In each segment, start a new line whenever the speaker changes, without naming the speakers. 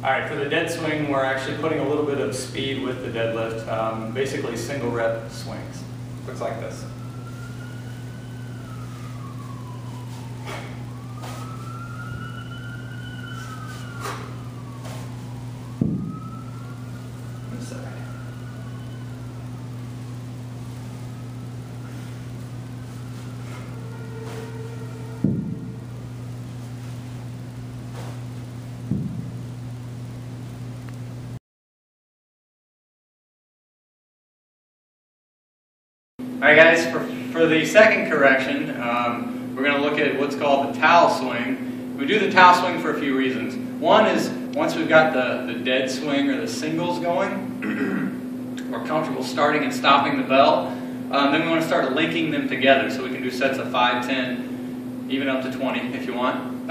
Alright, for the dead swing, we're actually putting a little bit of speed with the deadlift, basically single rep swings. Looks like this. Alright guys, for the second correction, we're going to look at what's called the towel swing. We do the towel swing for a few reasons. One is, once we've got the dead swing or the singles going, we're comfortable starting and stopping the bell, then we want to start linking them together so we can do sets of 5, 10, even up to 20 if you want.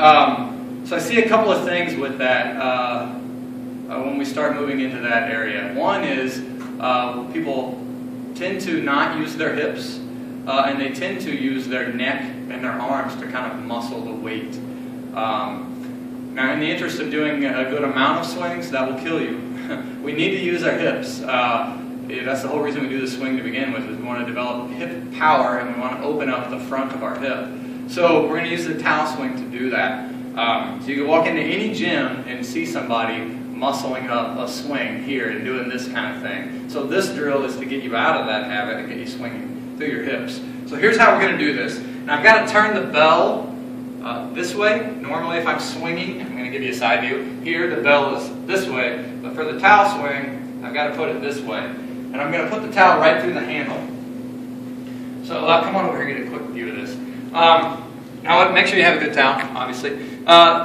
So I see a couple of things with that when we start moving into that area. One is people tend to not use their hips, and they tend to use their neck and their arms to kind of muscle the weight. Now, in the interest of doing a good amount of swings, that will kill you. We need to use our hips. That's the whole reason we do the swing to begin with, is we want to develop hip power and we want to open up the front of our hip. So we're going to use the towel swing to do that. So you can walk into any gym and see somebody muscling up a swing here and doing this kind of thing. So this drill is to get you out of that habit and get you swinging through your hips. So here's how we're going to do this. Now I've got to turn the bell this way. Normally if I'm swinging, I'm going to give you a side view. Here the bell is this way, but for the towel swing, I've got to put it this way. And I'm going to put the towel right through the handle. So come on over here and get a quick view of this. Now make sure you have a good towel, obviously.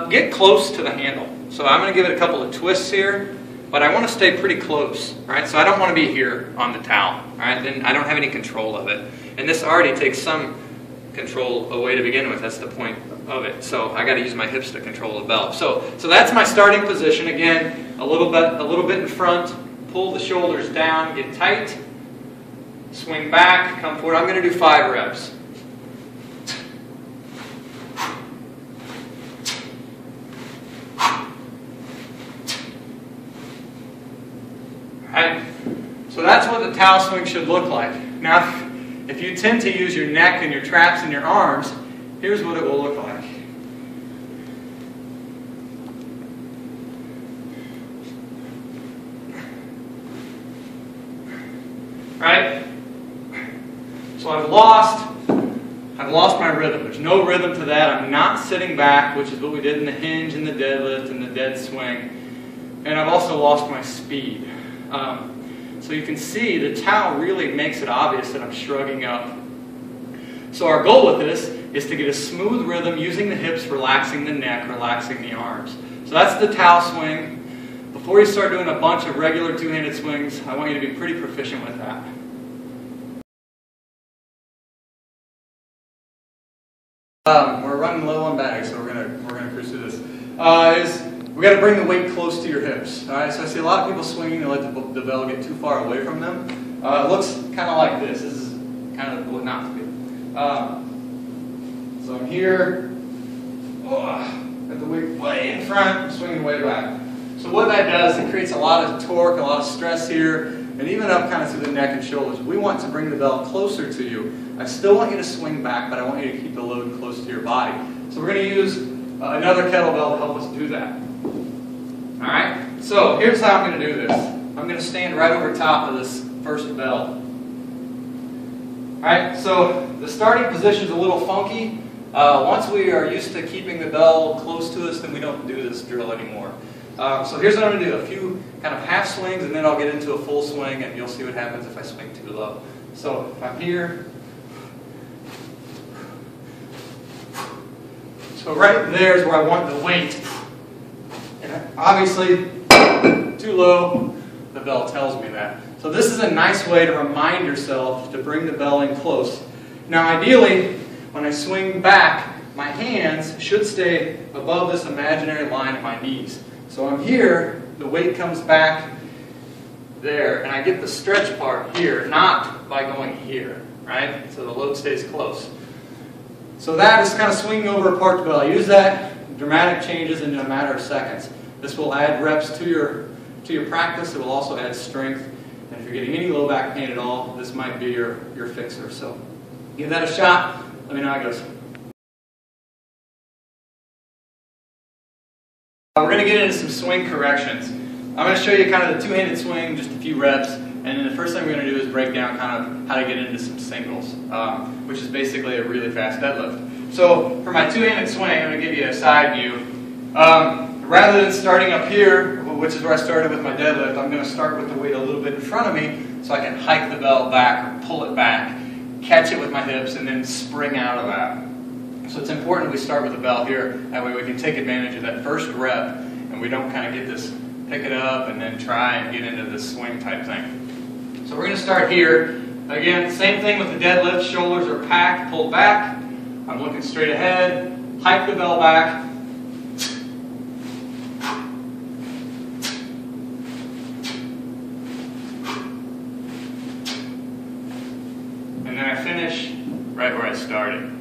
Get close to the handle. So I'm going to give it a couple of twists here, but I want to stay pretty close, right? So I don't want to be here on the towel, right? Then I don't have any control of it. And this already takes some control away to begin with. That's the point of it. So I got to use my hips to control the bell. So that's my starting position. Again, a little bit in front. Pull the shoulders down, get tight. Swing back, come forward. I'm going to do 5 reps. Right? So that's what the towel swing should look like. Now, if you tend to use your neck and your traps and your arms, here's what it will look like. Right? So I've lost my rhythm. There's no rhythm to that. I'm not sitting back, which is what we did in the hinge and the deadlift and the dead swing. And I've also lost my speed. So you can see the towel really makes it obvious that I'm shrugging up. So our goal with this is to get a smooth rhythm using the hips, relaxing the neck, relaxing the arms. So that's the towel swing. Before you start doing a bunch of regular two-handed swings, I want you to be pretty proficient with that. We're running low on battery, so we're gonna cruise through this. We got to bring the weight close to your hips. All right, so I see a lot of people swinging and let the bell get too far away from them. It looks kind of like this. This is kind of what not to do. So I'm here, got the weight way in front, I'm swinging way back. So what that does, it creates a lot of torque, a lot of stress here, and even up kind of through the neck and shoulders. We want to bring the bell closer to you. I still want you to swing back, but I want you to keep the load close to your body. So we're going to use another kettlebell to help us do that. Alright, so here's how I'm going to do this. I'm going to stand right over top of this first bell. Alright, so the starting position is a little funky. Once we are used to keeping the bell close to us, then we don't do this drill anymore. So here's what I'm going to do. A few kind of half swings, and then I'll get into a full swing, and you'll see what happens if I swing too low. So if I'm here, so right there is where I want the weight. And obviously, too low, the bell tells me that. So this is a nice way to remind yourself to bring the bell in close. Now ideally, when I swing back, my hands should stay above this imaginary line at my knees. So I'm here, the weight comes back there, and I get the stretch part here, not by going here, right? So the load stays close. So that is kind of swinging over a parked bell. I use that, dramatic changes in a matter of seconds. This will add reps to your practice. It will also add strength. And if you're getting any low back pain at all, this might be your fixer. So give that a shot. Let me know how it goes. We're going to get into some swing corrections. I'm going to show you kind of the two-handed swing, just a few reps, and then the first thing we're going to do is break down kind of how to get into some singles, which is basically a really fast deadlift. So for my two-handed swing, I'm going to give you a side view. Rather than starting up here, which is where I started with my deadlift, I'm going to start with the weight a little bit in front of me so I can hike the bell back or pull it back, catch it with my hips, and then spring out of that. So it's important we start with the bell here. That way we can take advantage of that first rep and we don't kind of get this pick it up and then try and get into this swing type thing. So we're going to start here. Again, same thing with the deadlift. Shoulders are packed, pulled back. I'm looking straight ahead. Hike the bell back. And then I finish right where I started.